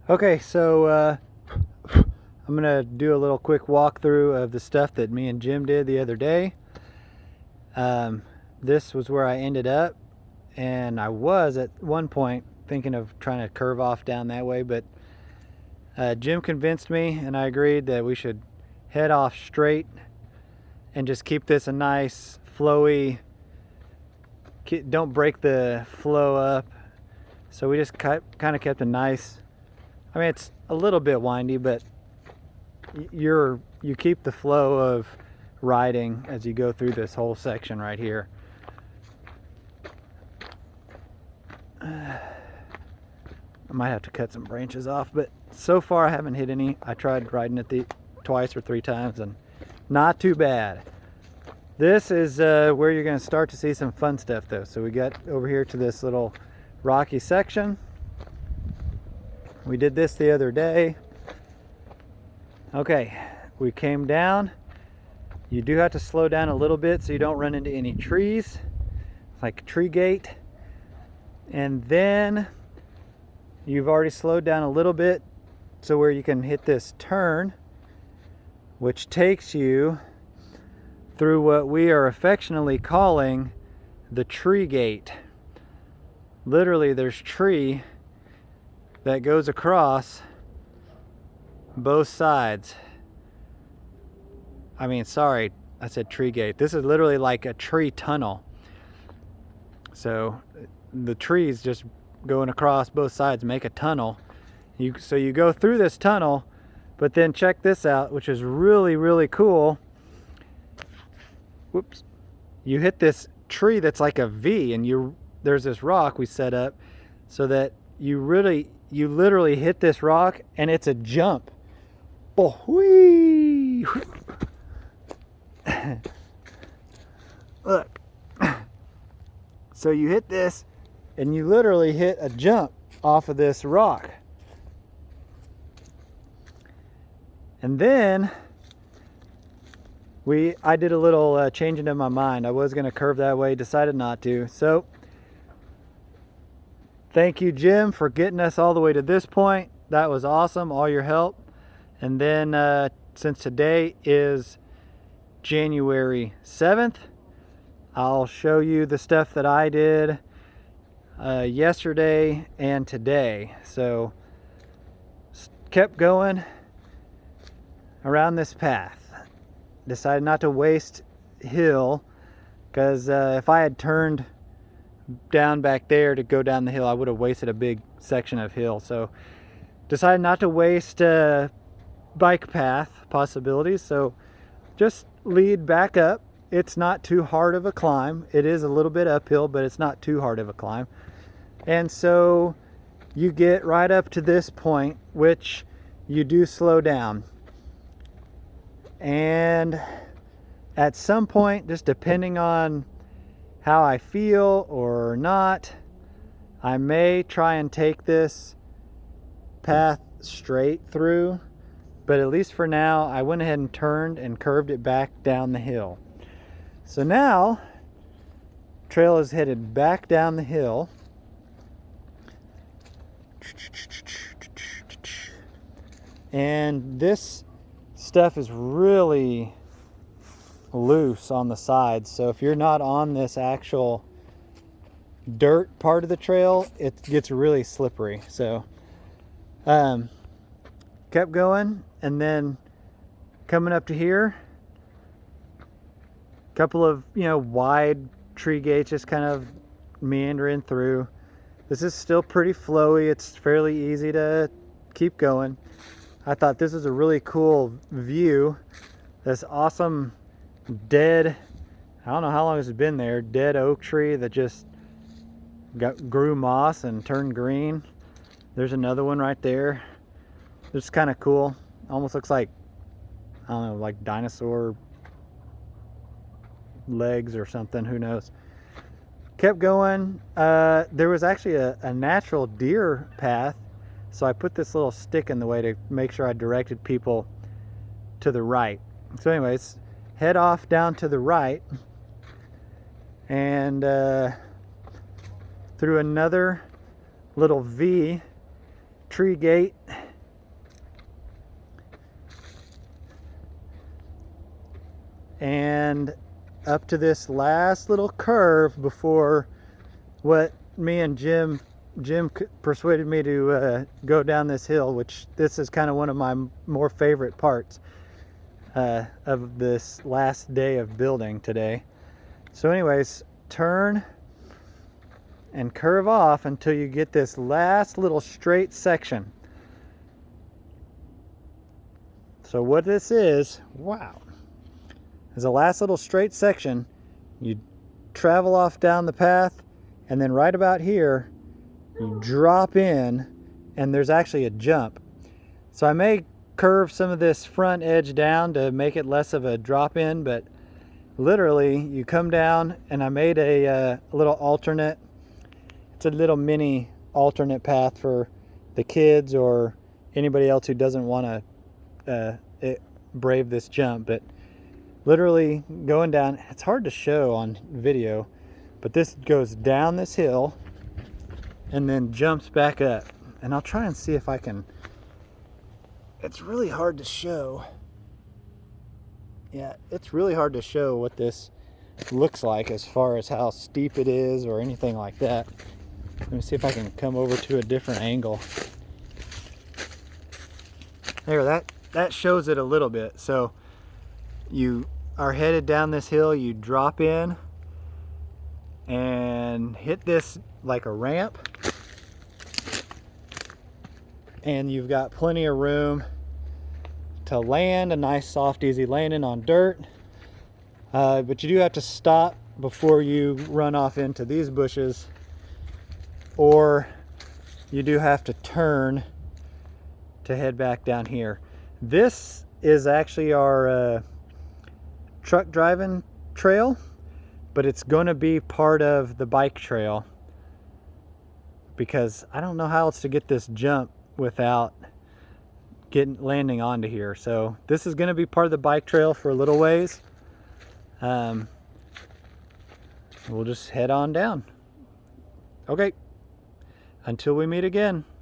Okay, so I'm gonna do a little quick walkthrough of the stuff that me and Jim did the other day. This was where I ended up, and I was at one point thinking of trying to curve off down that way, but Jim convinced me, and I agreed that we should head off straight and just keep this a nice flowy, don't break the flow up. So we just kind of kept a nice, I mean, it's a little bit windy, but you keep the flow of riding as you go through this whole section right here. I might have to cut some branches off, but so far I haven't hit any. I tried riding it twice or three times and not too bad. This is where you're going to start to see some fun stuff though. So we got over here to this little rocky section. We did this the other day. Okay, we came down. You do have to slow down a little bit so you don't run into any trees, like a tree gate. And then you've already slowed down a little bit so where you can hit this turn, which takes you through what we are affectionately calling the tree gate. Literally, there's tree that goes across both sides. I mean, sorry, I said tree gate. This is literally like a tree tunnel. So the trees just going across both sides make a tunnel. So you go through this tunnel, but then check this out, which is really, really cool. Whoops. You hit this tree that's like a V, and there's this rock we set up so that you literally hit this rock and it's a jump. Oh, whee! Look. So you hit this and you literally hit a jump off of this rock. And then I did a little changing of my mind. I was going to curve that way, decided not to. So thank you, Jim, for getting us all the way to this point. That was awesome, all your help. And then since today is January 7th, I'll show you the stuff that I did yesterday and today. So kept going around this path. Decided not to waste hill, because if I had turned down back there to go down the hill, I would have wasted a big section of hill. So decided not to waste bike path possibilities. So just lead back up. It's not too hard of a climb. It is a little bit uphill, but it's not too hard of a climb. And so you get right up to this point, which you do slow down. And at some point, just depending on how I feel or not, I may try and take this path straight through, but at least for now, I went ahead and turned and curved it back down the hill. So now, trail is headed back down the hill. And this stuff is really loose on the sides, so if you're not on this actual dirt part of the trail, it gets really slippery. So kept going, and then coming up to here, a couple of wide tree gates just kind of meandering through. This is still pretty flowy. It's fairly easy to keep going. I thought this was a really cool view. This awesome dead, I don't know how long it's been there, dead oak tree that just grew moss and turned green. There's another one right there. It's kind of cool. Almost looks like, I don't know, like dinosaur legs or something, who knows. Kept going. There was actually a natural deer path, so I put this little stick in the way to make sure I directed people to the right. So anyways, head off down to the right and through another little V tree gate and up to this last little curve before what me and Jim persuaded me to go down this hill, which this is kind of one of my more favorite parts of this last day of building today. So anyways, turn and curve off until you get this last little straight section. So what this is, wow, is the last little straight section. You travel off down the path, and then right about here, you drop in, and there's actually a jump. So I may curve some of this front edge down to make it less of a drop in, but literally you come down, and I made a little alternate. It's a little mini alternate path for the kids or anybody else who doesn't want to brave this jump. But literally going down, it's hard to show on video, but this goes down this hill and then jumps back up. And I'll try and see if I can, it's really hard to show. Yeah, it's really hard to show what this looks like as far as how steep it is or anything like that. Let me see if I can come over to a different angle. There, that shows it a little bit. So you are headed down this hill, you drop in and hit this like a ramp, and you've got plenty of room to land, a nice soft easy landing on dirt, but you do have to stop before you run off into these bushes, or you do have to turn to head back down here. This is actually our truck driving trail, but it's going to be part of the bike trail because I don't know how else to get this jump without landing onto here. So this is going to be part of the bike trail for a little ways. We'll just head on down. Okay, until we meet again.